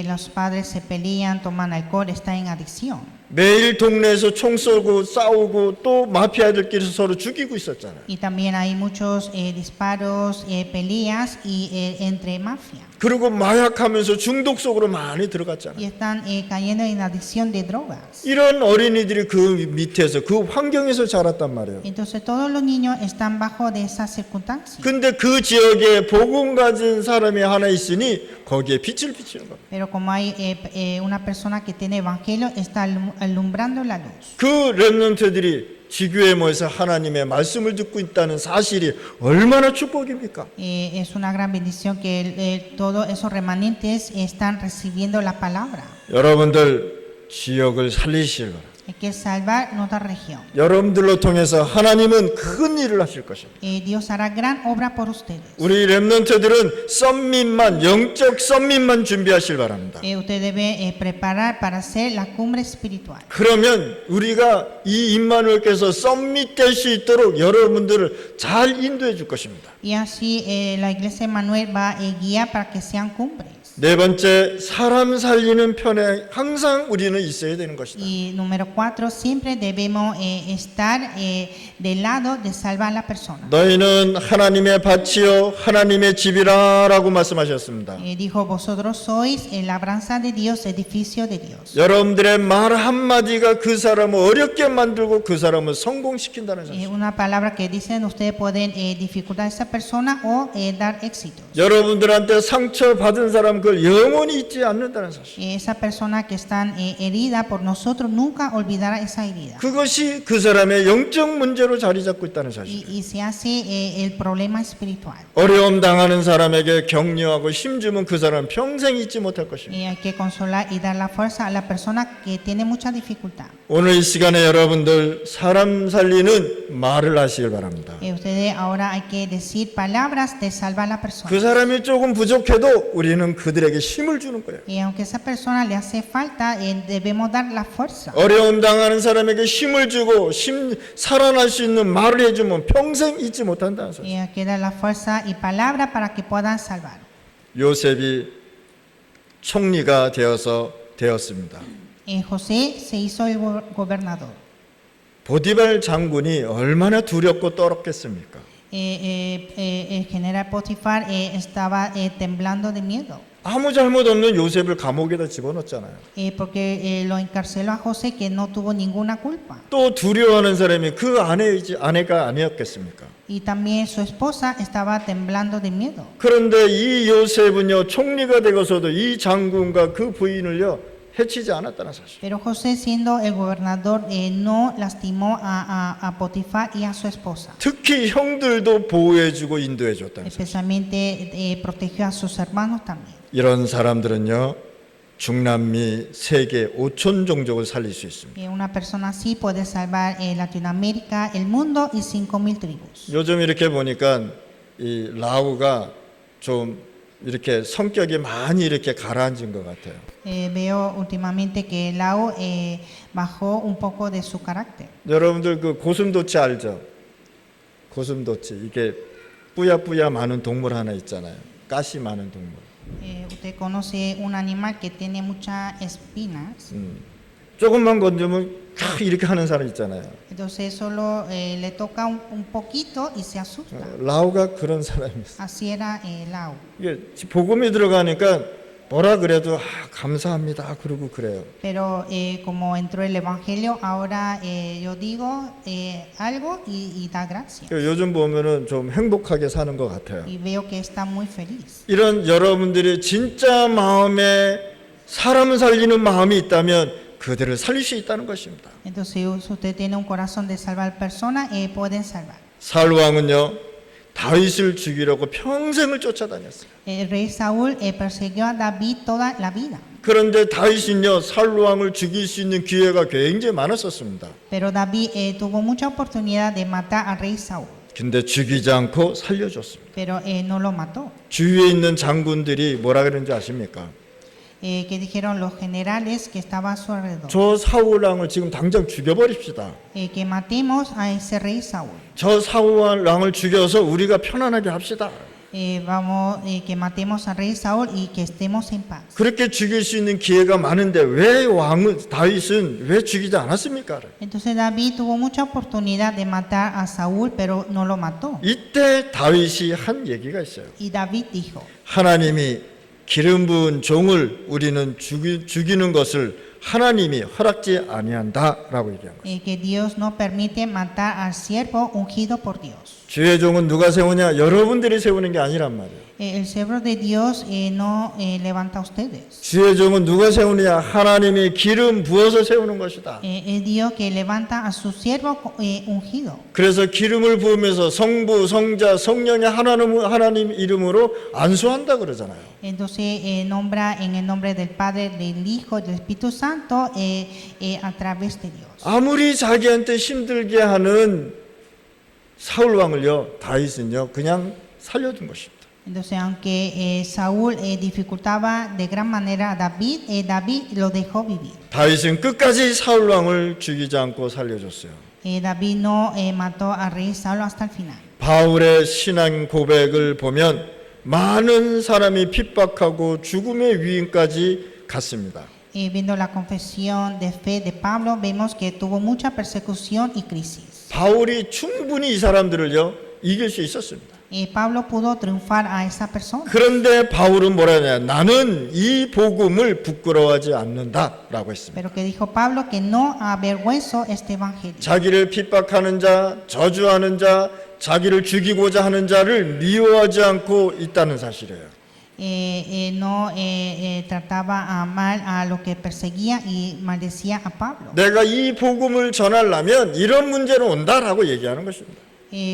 Los padres se pelean, toman alcohol, están en adicción. 매일 동네에서 총 쏘고 싸우고 또 마피아들끼리 서로 죽이고 있었잖아요. Y también hay muchos disparos, peleas entre mafia. 그리고 마약하면서 중독 속으로 많이 들어갔잖아요. Y están cayendo en adicción de drogas. 이런 어린이들이 그 밑에서 그 환경에서 자랐단 말이에요. Entonces todos los niños están bajo de esas circunstancias. 근데 그 지역에 복음 가진 사람이 하나 있으니 거기에 빛을 비추는 겁니다. Pero como hay una persona que tiene evangelio, está alumbrando la luz. 그 렘넌트들이 지교에 모여서 하나님의 말씀을 듣고 있다는 사실이 얼마나 축복입니까? Es una gran bendición que todos esos remanentes están recibiendo la palabra. 여러분들 지역을 살리시길 바랍니다. Hay que salvar nuestra región. 여러분들로 통해서 하나님은 큰 일을 하실 것입니다. Dios hará gran obra por ustedes. 우리 렘넌트들은 썸밋만 영적 썸밋만 준비하실 바랍니다. Usted debe preparar para hacer la cumbre espiritual. 그러면 우리가 이 임마누엘께서 썸밋 될 수 있도록 여러분들을 잘 인도해 줄 것입니다. Y así la iglesia de Manuel va a guiar para que sean cumbres. 네 번째, 사람 살리는 편에 항상 우리는 있어야 되는 것이다. Y número 4, siempre debemos estar del lado de salvar a la persona. 너희는 하나님의 밭이요 하나님의 집이라라고 말씀하셨습니다. Dijo, vosotros sois labranza de Dios, edificio de Dios. 여러분들의 말 한마디가 그 사람을 어렵게 만들고 그 사람을 성공시킨다는 사실. Una palabra que dicen ustedes pueden dificultar a esa persona o dar éxito. 여러분들한테 상처 받은 사람 그걸 영원히 잊지 않는다는 사실. Esa persona que están herida por nosotros nunca olvidará esa herida. 그것이 그 사람의 영적 문제로 자리 잡고 있다는 사실. Y se hace el problema espiritual. 어려움 당하는 사람에게 격려하고 힘주면 그 사람 평생 잊지 못할 것입니다. Hay que consolar y dar la fuerza a la persona que tiene mucha dificultad. 오늘 이 시간에 여러분들 사람 살리는 말을 하시길 바랍니다. Ustedes ahora hay que decir palabras de salvar a la persona. 그 사람이 조금 부족해도 우리는 그들에게 힘을 주는 거예요. Y aunque esa persona le hace falta, debemos dar la fuerza. 어려움 당하는 사람에게 힘을 주고 살아날 수 있는 말을 해주면 평생 잊지 못한다는 사실. Y hay que dar la fuerza y palabra para que puedan salvar. 요셉이 총리가 되었습니다. José se hizo el gobernador. 보디발 장군이 얼마나 두렵고 떨었겠습니까? El general Potifar estaba temblando de miedo. 아무 잘못 없는 요셉을 감옥에다 집어넣었잖아요. Porque lo encarceló a José que no tuvo ninguna culpa. 또 두려워하는 사람이 그 아내가 아니었겠습니까? Y también su esposa estaba temblando de miedo. 그런데 이 요셉은요 총리가 되고서도 이 장군과 그 부인을요 해치지 않았다는 사실. Pero José, siendo el gobernador, no lastimó a Potifar y a su esposa. 특히 형들도 보호해주고 인도해줬다는 사실. Especialmente protegió a sus hermanos también. 이런 사람들은요 중남미 세계 5천 종족을 살릴 수 있습니다. Una persona así puede salvar Latinoamérica, el mundo y 5,000 tribus. 요즘 이렇게 보니까 이 라오가 좀 이렇게 성격이 많이 이렇게 가라앉은 것 같아요. Veo últimamente que Lao bajó un poco de su carácter. 여러분들 그 고슴도치 알죠? 고슴도치 이게 뿌야뿌야 많은 동물 하나 있잖아요. 가시 많은 동물. Usted conoce un animal que tiene muchas espinas. 조금만 건드면 이렇게 하는 사람 있잖아요. Entonces solo le toca un poquito y se asusta. 라오가 그런 사람이었어요. Así era Lao. 이게 복음이 들어가니까 뭐라 그래도 감사합니다 그러고 그래요. Pero como entró el evangelio, ahora yo digo algo y da gracias. 요즘 보면은 좀 행복하게 사는 것 같아요. Y veo que está muy feliz. 이런 여러분들이 진짜 마음에 사람을 살리는 마음이 있다면 그들을 살릴 수 있다는 것입니다. Entonces, si usted tiene un corazón de salvar personas, pueden salvar. 사울 왕은요 다윗을 죽이려고 평생을 쫓아다녔어요. El rey Saúl persiguió a David toda la vida. 그런데 다윗은요, 사울 왕을 죽일 수 있는 기회가 굉장히 많았었습니다. Pero David tuvo mucha oportunidad de matar al rey Saúl, 근데 죽이지 않고 살려줬습니다. pero no lo mató. 주위에 있는 장군들이 뭐라 그랬는지 아십니까? Que dijeron los generales que estaban a su alrededor, 저 사울 왕을 지금 당장 죽여버립시다. que matemos a ese rey Saúl. 저 사울 왕을 죽여서 우리가 편안하게 합시다. Vamos, que matemos al rey Saúl y que estemos en paz. 그렇게 죽일 수 있는 기회가 많은데 왜 다윗은 왜 죽이지 않았습니까? Entonces David tuvo mucha oportunidad de matar a Saúl, pero no lo mató. 이때 다윗이 한 얘기가 있어요. Y David dijo, 하나님이 기름 부은 종을 우리는 죽이는 것을 하나님이 허락지 아니한다라고 얘기한 거예요. que Dios no permite matar al siervo ungido por Dios. 주의 종은 누가 세우냐? 여러분들이 세우는 게 아니란 말이에요. El siervo de Dios no levanta a ustedes. 주의 종은 누가 세우느냐? 하나님이 기름 부어서 세우는 것이다. Es Dios que levanta a su siervo ungido. 그래서 기름을 부으면서 성부, 성자, 성령의 하나님 이름으로 안수한다 그러잖아요. Entonces nombra en el nombre del Padre, del Hijo y del Espíritu Santo a través de Dios. 아무리 자기한테 힘들게 하는 사울 왕을요, 다윗은요 그냥 살려둔 것입니다. Entonces, aunque Saúl dificultaba de gran manera a David, David lo dejó vivir. 다윗은 끝까지 사울 왕을 죽이지 않고 살려줬어요. David no mató al rey Saúl hasta el final. 바울의 신앙 고백을 보면 많은 사람이 핍박하고 죽음의 위임까지 갔습니다. Viendo la confesión de fe de Pablo, vemos que tuvo mucha persecución y crisis. 바울이 충분히 이 사람들을요 이길 수 있었습니다. Pablo pudo triunfar a esa persona. 그런데 바울은 뭐라 하냐? 나는 이 복음을 부끄러워하지 않는다라고 했습니다. Pero que dijo Pablo que no avergüenzo este evangelio. 자기를 핍박하는 자, 저주하는 자, 자기를 죽이고자 하는 자를 미워하지 않고 있다는 사실이에요. No trataba mal a lo que perseguía y maldecía a Pablo. 내가 이 복음을 전하려면 이런 문제는 온다라고 얘기하는 것입니다.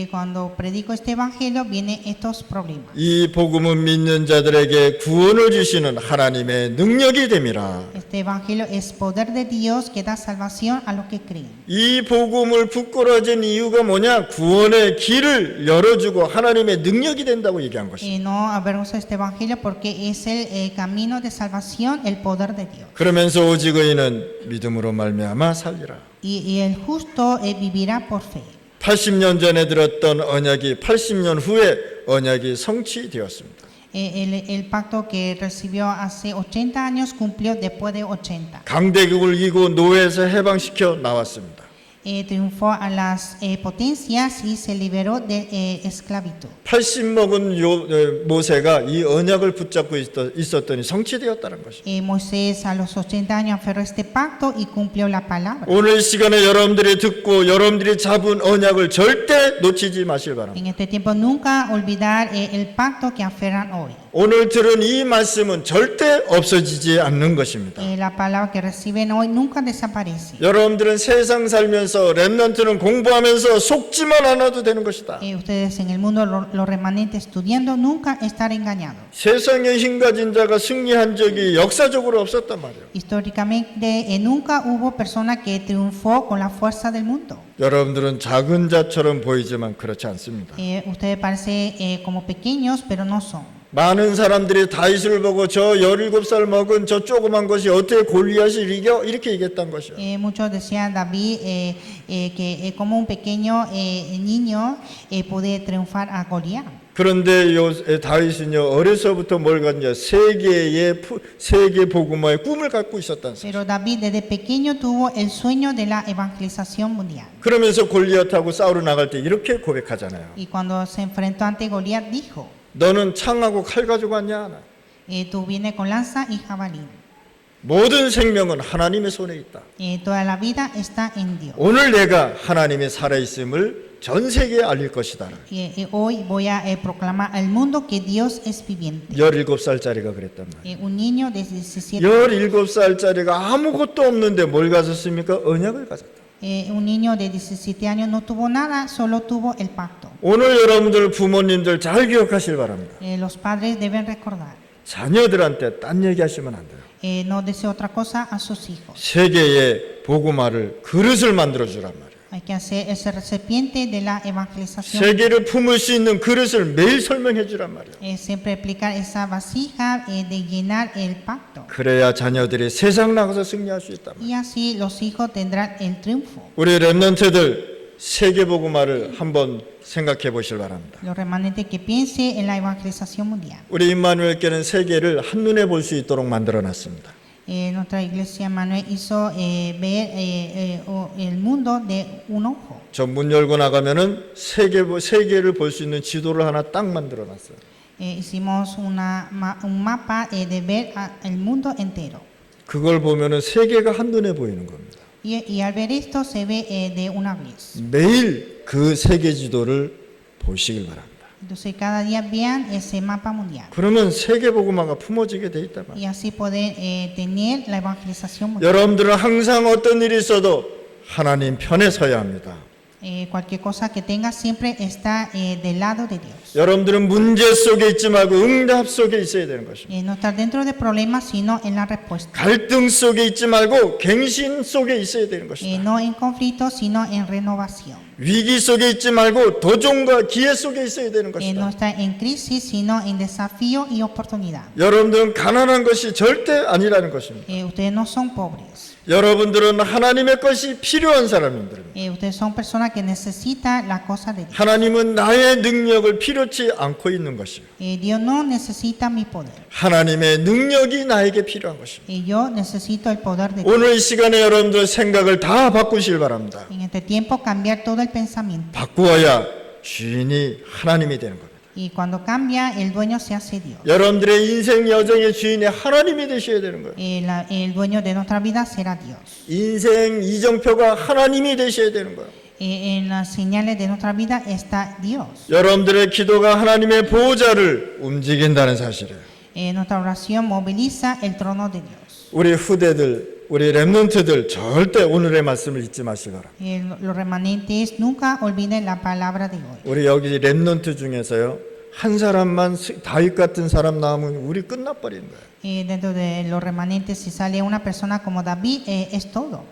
Cuando predico este evangelio vienen estos problemas. 이 복음은 믿는 자들에게 구원을 주시는 하나님의 능력이 됨이라. Este evangelio es poder de Dios que da salvación a los que creen. 이 복음을 부끄러워진 이유가 뭐냐? 구원의 길을 열어주고 하나님의 능력이 된다고 얘기한 것입니다. No avergonzo este evangelio porque es el camino de salvación, el poder de Dios. 그러면서 오직 의인은 믿음으로 말미암아 살리라. Y el justo vivirá por fe. 80년 전에 들었던 언약이 80년 후에 언약이 성취되었습니다. El pacto que recibió hace 80 años cumplió después de 80. 강대국을 이기고 노예에서 해방시켜 나왔습니다. Triunfó a las potencias y se liberó de esclavitud. 80 먹은 모세가 이 언약을 붙잡고 있었더니 성취되었다는 것입니다. Moisés a los 80 años aferró este pacto y cumplió la palabra. 오늘 시간에 여러분들이 듣고 여러분들이 잡은 언약을 절대 놓치지 마실 바랍니다. En este tiempo nunca olvidar el pacto que aferran hoy. 오늘 들은 이 말씀은 절대 없어지지 않는 것입니다. La palabra que reciben hoy nunca desaparece. 여러분들은 세상 살면서 렘넌트는 공부하면서 속지만 않아도 되는 것이다. Ustedes en el mundo, los remanentes estudiando, nunca estar engañados. 세상에 힘 가진 자가 승리한 적이 역사적으로 없었단 말이에요. Históricamente nunca hubo persona que triunfó con la fuerza del mundo. 여러분들은 작은 자처럼 보이지만 그렇지 않습니다. Ustedes parecen como pequeños, pero no son. 많은 사람들이 다윗을 보고 저 17살 먹은 저 조그만 것이 어떻게 골리앗을 이겨? 이렇게 얘기했단 것이요. Muchos decían David que como un pequeño niño puede triunfar a Goliat. 그런데 다윗은요 어려서부터 뭘 갖냐 세계 복음화의 꿈을 갖고 있었다는 사실. Pero David desde pequeño tuvo el sueño de la evangelización mundial. 그러면서 골리앗하고 싸우러 나갈 때 이렇게 고백하잖아요. Y cuando se enfrentó ante Goliat dijo, 너는 창하고 칼 가지고 왔냐? tú vienes con lanza y jabalín. 모든 생명은 하나님의 손에 있다. Toda la vida está en Dios. 오늘 내가 하나님의 살아있음을 전 세계에 알릴 것이다. Hoy voy a proclamar al mundo que Dios es viviente. 17살짜리가 그랬단 말이에요. Un niño de 17 17살짜리가 아무것도 없는데 뭘 가졌습니까? 언약을 가졌다. Un niño de 17 años no tuvo nada, solo tuvo el pacto. 오늘 여러분들 부모님들 잘 기억하시길 바랍니다. Los padres deben recordar, 자녀들한테 딴 얘기하시면 안 돼요. no decir otra cosa a sus hijos. 세계의 복음화를 그릇을 만들어 주란 말이에요. Hay que hacer ese recipiente de la evangelización. 세계를 품을 수 있는 그릇을 매일 설명해 주란 말이에요. Siempre explicar esa vasija de llenar el pacto. 그래야 자녀들이 세상 나가서 승리할 수 있단 말이에요. Y así los hijos tendrán el triunfo. 우리 렘넌트들 세계 복음화를 한번 생각해 보시길 바랍니다. Los remanentes que piensen en la evangelización mundial. 우리 임마누엘교는 세계를 한눈에 볼 수 있도록 만들어 놨습니다. Nuestra iglesia Manuel hizo ver el mundo de un ojo. 저 문 열고 나가면은 세계를 볼 수 있는 지도를 하나 딱 만들어 놨어요. Hicimos un mapa de ver el mundo entero. 그걸 보면은 세계가 한눈에 보이는 겁니다. Y al ver esto se ve de una vez. 매일 그 세계 지도를 보시길 바랍니다. Entonces cada día vean ese mapa mundial. 그러면 세계 복음화가 품어지게 돼 있단 말이에요. Y así poder tener la evangelización mundial. 여러분들은 항상 어떤 일이 있어도 하나님 편에 서야 합니다. Cualquier cosa que tenga siempre está del lado de Dios. 여러분들은 문제 속에 있지 말고 응답 속에 있어야 되는 것입니다. No estar dentro de problemas, sino en la respuesta. 갈등 속에 있지 말고 갱신 속에 있어야 되는 것입니다. No en conflicto, sino en renovación. 위기 속에 있지 말고 도전과 기회 속에 있어야 되는 No 것이다. estar en crisis, sino en desafío y oportunidad. 여러분들은 가난한 것이 절대 아니라는 것입니다. Ustedes no son pobres. 여러분들은 하나님의 것이 필요한 사람들입니다. Ustedes son personas que necesitan la cosa de Dios. 하나님은 나의 능력을 필요치 않고 있는 것이에요. Dios no necesita mi poder. 하나님의 능력이 나에게 필요한 것입니다. Yo necesito el poder de Dios. 오늘 이 시간에 여러분들 생각을 다 바꾸시길 바랍니다. En este tiempo cambiar todo el pensamiento. 바꾸어야 주인이 하나님이 되는 겁니다. Y cuando cambia, el dueño se hace Dios. 여러분들의 인생 여정의 주인이 하나님이 되셔야 되는 거예요. El dueño de nuestra vida será Dios. 인생 이정표가 하나님이 되셔야 되는 거예요. En las señales de nuestra vida está Dios. 여러분들의 기도가 하나님의 보호자를 움직인다는 사실이에요. Nuestra oración moviliza el trono de Dios. 우리 후대들, 우리 렘넌트들 절대 오늘의 말씀을 잊지 마시기 바랍니다. Los remanentes nunca olviden la palabra de hoy. 우리 여기 렘넌트 중에서요 한 사람만 다윗 같은 사람 나오면 우리 끝나버리는 거예요. Dentro de los remanentes, si sale una persona como David, es todo.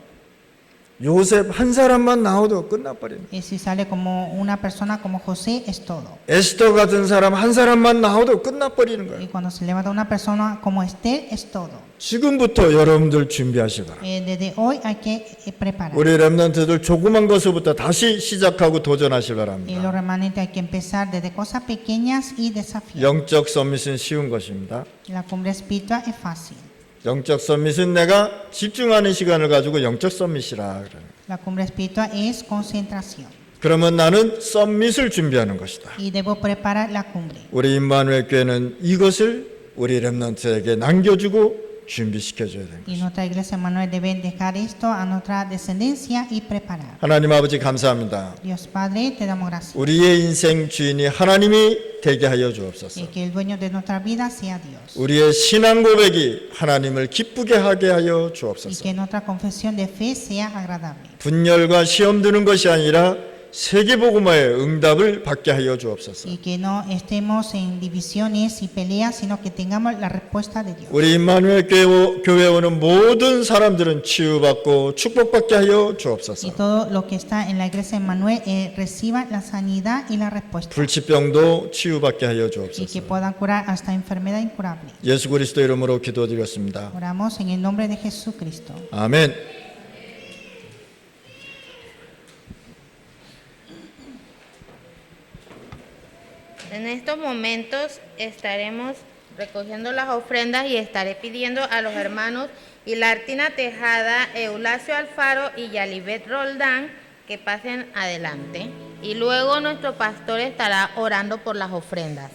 요셉 한 사람만 나와도 끝나버리는 거예요. Si sale como una persona como José, es todo. 에스더 같은 사람 한 사람만 나와도 끝나버리는 Y 거예요. cuando se levanta una persona como Esther, es todo. 지금부터 여러분들 준비하시기 바랍니다. Desde hoy hay que preparar. 우리 렘넌트들 조그만 것부터 다시 시작하고 도전하시기 Los 바랍니다. remanentes hay que empezar desde cosas pequeñas y desafíos. 영적 서밋은 쉬운 것입니다. La cumbre espiritual es fácil. 영적 서밋은 내가 집중하는 시간을 가지고 영적 서밋이라 그래요. La cumbre espiritual es concentración. 그러면 나는 서밋을 준비하는 것이다. Y debo preparar la cumbre. 우리 임마누엘 교회는 이것을 우리 렘넌트에게 남겨주고 준비시켜줘야 되는 Y 것이다. nuestra iglesia Manuel debe dejar esto a nuestra descendencia y preparar. 하나님 아버지 감사합니다. Dios Padre, te damos gracias. 우리의 인생 주인이 하나님이 되게 하여 주옵소서. Y que el dueño de nuestra vida sea Dios. 우리의 신앙 고백이 하나님을 기쁘게 하게 하여 Y 주옵소서. que nuestra confesión de fe sea agradable. 분열과 시험 드는 것이 아니라 세계복음화의 응답을 받게 하여 주옵소서. Y que no estemos en divisiones y peleas, sino que tengamos la respuesta de Dios. 우리 임마누엘 교회 오는 모든 사람들은 치유받고 축복받게 하여 Y 주옵소서. todo lo que está en la iglesia de Manuel reciba la sanidad y la respuesta. 불치병도 치유받게 하여 Y que 주옵소서. puedan curar hasta enfermedad incurable. 예수 그리스도 이름으로 기도드렸습니다. Oramos en el nombre de Jesucristo. 아멘. En estos momentos estaremos recogiendo las ofrendas y estaré pidiendo a los hermanos Hilartina Tejada, Eulasio Alfaro y Yalibet Roldán que pasen adelante. Y luego nuestro pastor estará orando por las ofrendas.